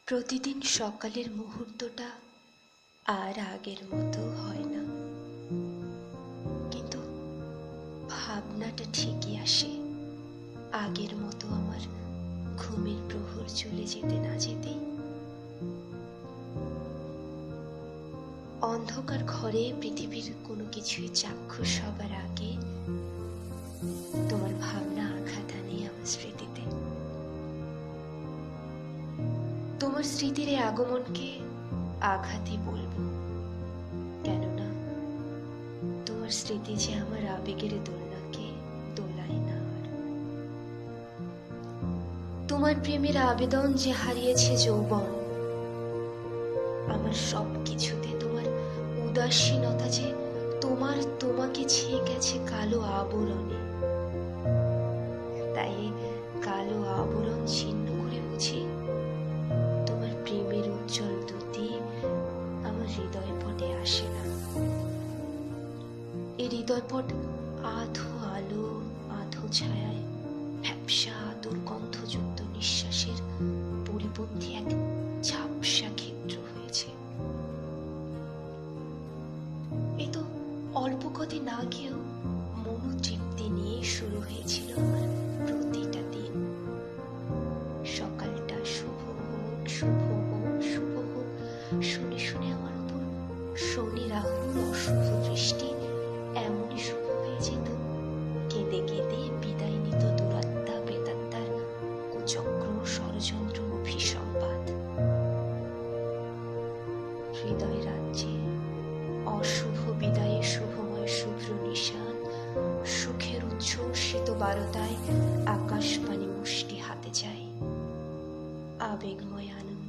প্রতিদিন সকালের মুহূর্তটা আর আগের মতো হয় না, কিন্তু ভাবনাটা ঠিকই আসে আগের মতো আমার ঘুমের প্রহর চলে যেতে না যেতেই। অন্ধকার ঘরে পৃথিবীর কোনো কিছুই চাক্ষুষ হবার আগে তোমার ভাবনা আঘাত আনে আমার স্মৃতিতে। তোমার স্মৃতির এই আগমনকে আঘাতই বলবো, কেননা তোমার স্মৃতি যে আমার আবেগের দোলনাকে দোলায় না। আর তোমার প্রেমের আবেদন যে হারিয়েছে যৌবন, আমার সব কিছুতে তোমার উদাসীনতা যে তোমাকে ছেয়ে গেছে কালো আবরণে। তাই কালো আবরণ ছিন্ন করে বুঝি তোমার প্রেমের উজ্জ্বল দ্যুতি আমার হৃদয় পটে আসে না। এই হৃদয়পট আধো আলো আধো ছায়ায় ভ্যাপসা দুর্গন্ধযুক্ত নিঃশ্বাসের পরিপন্থী এক ঝাপসা ক্ষেত্র হয়েছে। এই তো অল্প কদিন আগেও মনোতৃপ্তি নিয়ে শুরু হয়েছিল আমার প্রতিটা দিন। সকালটা শুভ হোক শুভ হোক শুভ হোক শুনে শুনে আমার উপর শনি রাহুর অশুভ দৃষ্টি এমনই শুভ হয়ে যেত। কেঁদে কেঁদে বিদায় নিত দুরাত্মা প্রেতাত্মার কুচক্র ষড়যন্ত্র অভিসম্পাদ। হৃদয় রাজ্যে অশুভ বিদায়ে শুভময় শুভ্র নিশান, সুখের উচ্ছ্বসিত বারতায় আকাশবাণী মুষ্টি হাতে যায়, আবেগময় আনন্দ